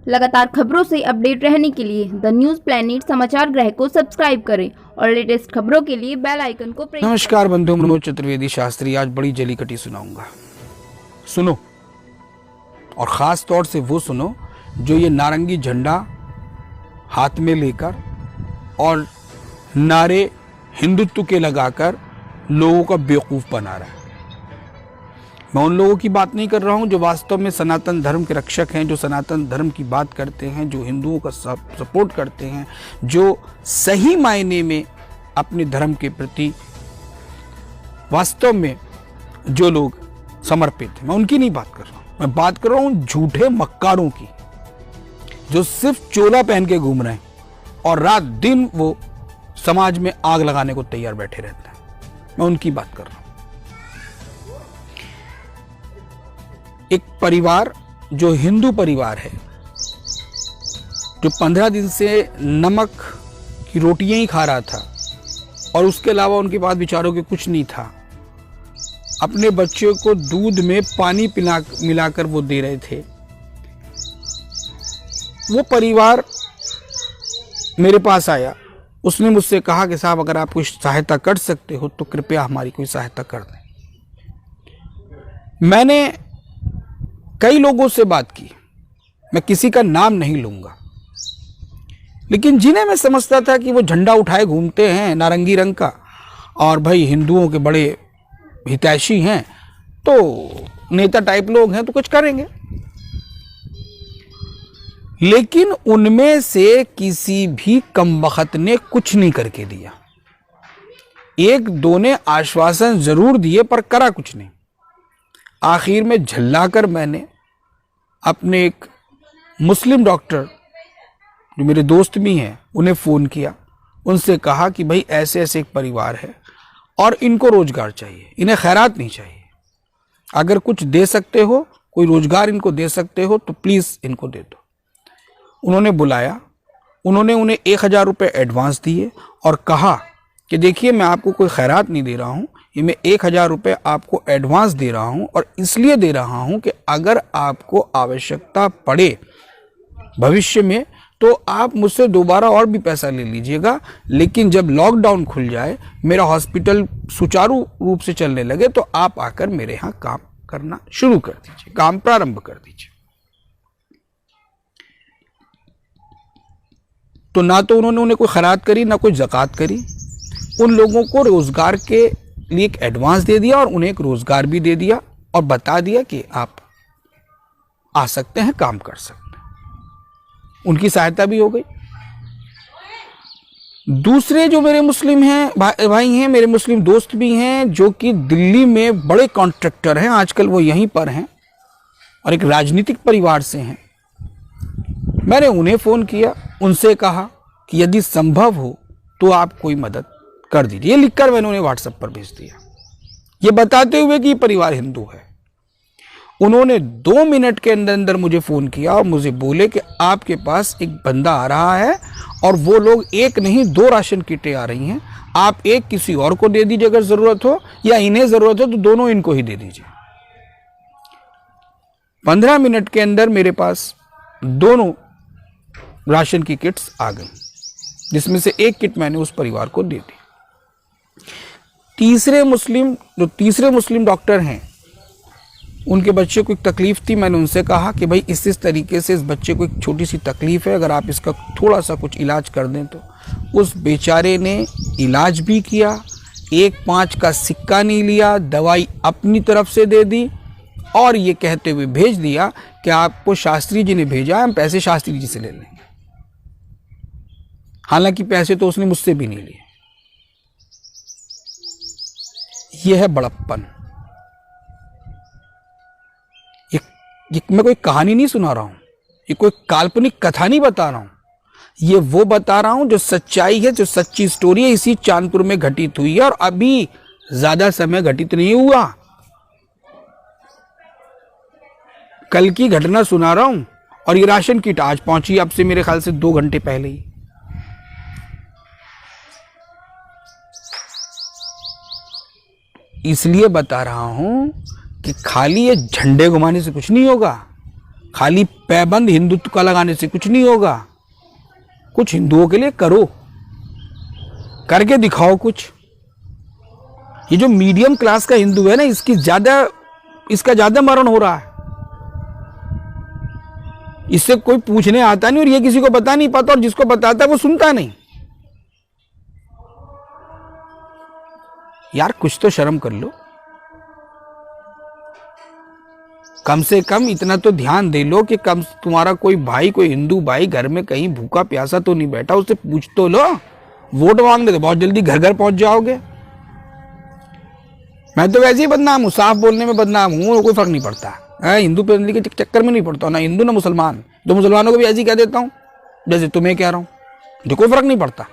लगातार खबरों से अपडेट रहने के लिए द न्यूज प्लैनेट समाचार गृह को सब्सक्राइब करें और लेटेस्ट खबरों के लिए बेल आइकन को प्रेस। नमस्कार बंधु, मनोज चतुर्वेदी शास्त्री आज बड़ी जलीकटी सुनाऊंगा। सुनो, और खास तौर से वो सुनो जो ये नारंगी झंडा हाथ में लेकर और नारे हिंदुत्व के लगाकर लोगों का बेवकूफ बना रहा है। मैं उन लोगों की बात नहीं कर रहा हूं जो वास्तव में सनातन धर्म के रक्षक हैं, जो सनातन धर्म की बात करते हैं, जो हिंदुओं का सपोर्ट करते हैं, जो सही मायने में अपने धर्म के प्रति वास्तव में जो लोग समर्पित हैं। मैं उनकी नहीं बात कर रहा हूं, मैं बात कर रहा हूं झूठे मक्कारों की जो सिर्फ चोला पहन के घूम रहे हैं और रात दिन वो समाज में आग लगाने को तैयार बैठे रहते हैं। मैं उनकी बात कर रहा हूं। एक परिवार जो हिंदू परिवार है, जो 15 दिन से नमक की रोटियां ही खा रहा था और उसके अलावा उनके पास बेचारों के कुछ नहीं था, अपने बच्चों को दूध में पानी मिलाकर वो दे रहे थे। वो परिवार मेरे पास आया, उसने मुझसे कहा कि साहब अगर आप कुछ सहायता कर सकते हो तो कृपया हमारी कोई सहायता कर दें। मैंने कई लोगों से बात की, मैं किसी का नाम नहीं लूंगा, लेकिन जिन्हें मैं समझता था कि वो झंडा उठाए घूमते हैं नारंगी रंग का और भाई हिंदुओं के बड़े हितैषी हैं, तो नेता टाइप लोग हैं तो कुछ करेंगे, लेकिन उनमें से किसी भी कमबख्त ने कुछ नहीं करके दिया। एक दो ने आश्वासन जरूर दिए पर करा कुछ नहीं। आखिर में झल्लाकर मैंने अपने एक मुस्लिम डॉक्टर जो मेरे दोस्त भी हैं उन्हें फ़ोन किया, उनसे कहा कि भाई ऐसे ऐसे एक परिवार है और इनको रोज़गार चाहिए, इन्हें खैरात नहीं चाहिए, अगर कुछ दे सकते हो, कोई रोज़गार इनको दे सकते हो तो प्लीज़ इनको दे दो। उन्होंने बुलाया, उन्होंने उन्हें 1000 रुपये एडवांस दिए और कहा कि देखिए मैं आपको कोई खैरात नहीं दे रहा हूँ, ये मैं 1000 रुपये आपको एडवांस दे रहा हूँ और इसलिए दे रहा हूँ कि अगर आपको आवश्यकता पड़े भविष्य में तो आप मुझसे दोबारा और भी पैसा ले लीजिएगा, लेकिन जब लॉकडाउन खुल जाए, मेरा हॉस्पिटल सुचारू रूप से चलने लगे तो आप आकर मेरे यहाँ काम करना शुरू कर दीजिए, काम प्रारंभ कर दीजिए। तो ना तो उन्होंने उन्हें कोई खैरात करी, ना कोई ज़कात करी। उन लोगों को रोज़गार के लिए एक एडवांस दे दिया और उन्हें एक रोज़गार भी दे दिया और बता दिया कि आप आ सकते हैं, काम कर सकते हैं। उनकी सहायता भी हो गई। दूसरे जो मेरे मुस्लिम हैं भाई हैं, मेरे मुस्लिम दोस्त भी हैं जो कि दिल्ली में बड़े कॉन्ट्रैक्टर हैं, आजकल वो यहीं पर हैं और एक राजनीतिक परिवार से हैं। मैंने उन्हें फ़ोन किया, उनसे कहा कि यदि संभव हो तो आप कोई मदद कर दीजिए। ये लिखकर मैंने उन्हें व्हाट्सएप पर भेज दिया, ये बताते हुए कि ये परिवार हिंदू है। उन्होंने 2 मिनट के अंदर अंदर मुझे फ़ोन किया और मुझे बोले कि आपके पास एक बंदा आ रहा है और वो लोग एक नहीं 2 राशन किटें आ रही हैं, आप एक किसी और को दे दीजिए अगर ज़रूरत हो, या इन्हें ज़रूरत हो तो दोनों इनको ही दे दीजिए। 15 मिनट के अंदर मेरे पास दोनों राशन की किट्स आ गई, जिसमें से एक किट मैंने उस परिवार को दे दी। तीसरे मुस्लिम डॉक्टर हैं, उनके बच्चे को एक तकलीफ थी। मैंने उनसे कहा कि भाई इस तरीके से इस बच्चे को एक छोटी सी तकलीफ है, अगर आप इसका थोड़ा सा कुछ इलाज कर दें तो। उस बेचारे ने इलाज भी किया, 1 5 का सिक्का नहीं लिया, दवाई अपनी तरफ से दे दी और ये कहते हुए भेज दिया कि आपको शास्त्री जी ने भेजा, हम पैसे शास्त्री जी से ले लेंगे। हालांकि पैसे तो उसने मुझसे भी नहीं लिए। यह है बड़प्पन। ये मैं कोई कहानी नहीं सुना रहा हूं, ये कोई काल्पनिक कथा नहीं बता रहा हूं, ये वो बता रहा हूं जो सच्चाई है, जो सच्ची स्टोरी है, इसी चांदपुर में घटित हुई है और अभी ज्यादा समय घटित नहीं हुआ। कल की घटना सुना रहा हूं और ये राशन किट आज पहुंची, अब से मेरे ख्याल से 2 घंटे पहले ही। इसलिए बता रहा हूं कि खाली ये झंडे घुमाने से कुछ नहीं होगा, खाली पैबंद हिंदुत्व का लगाने से कुछ नहीं होगा। कुछ हिंदुओं के लिए करो, करके दिखाओ कुछ। ये जो मीडियम क्लास का हिंदू है ना, इसका ज्यादा मरण हो रहा है। इससे कोई पूछने आता नहीं और ये किसी को बता नहीं पाता, और जिसको बताता है वो सुनता नहीं। यार कुछ तो शर्म कर लो, कम से कम इतना तो ध्यान दे लो कि कम तुम्हारा कोई भाई, कोई हिंदू भाई घर में कहीं भूखा प्यासा तो नहीं बैठा, उससे पूछ तो लो। वोट मांगने तो बहुत जल्दी घर घर पहुंच जाओगे। मैं तो वैसे ही बदनाम हूं, साफ बोलने में बदनाम हूं, कोई फर्क नहीं पड़ता है। हिंदू पे के चक्कर में नहीं पड़ता, ना हिंदू ना मुसलमान। तो मुसलमानों को भी ऐसे ही कह देता हूं जैसे तुम्हें कह रहा हूं, तो कोई फर्क नहीं पड़ता।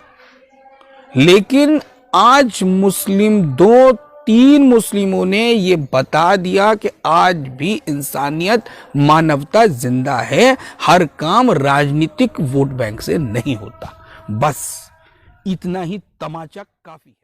लेकिन आज मुस्लिम 2-3 मुस्लिमों ने ये बता दिया कि आज भी इंसानियत, मानवता जिंदा है। हर काम राजनीतिक वोट बैंक से नहीं होता। बस इतना ही तमाचा काफी है।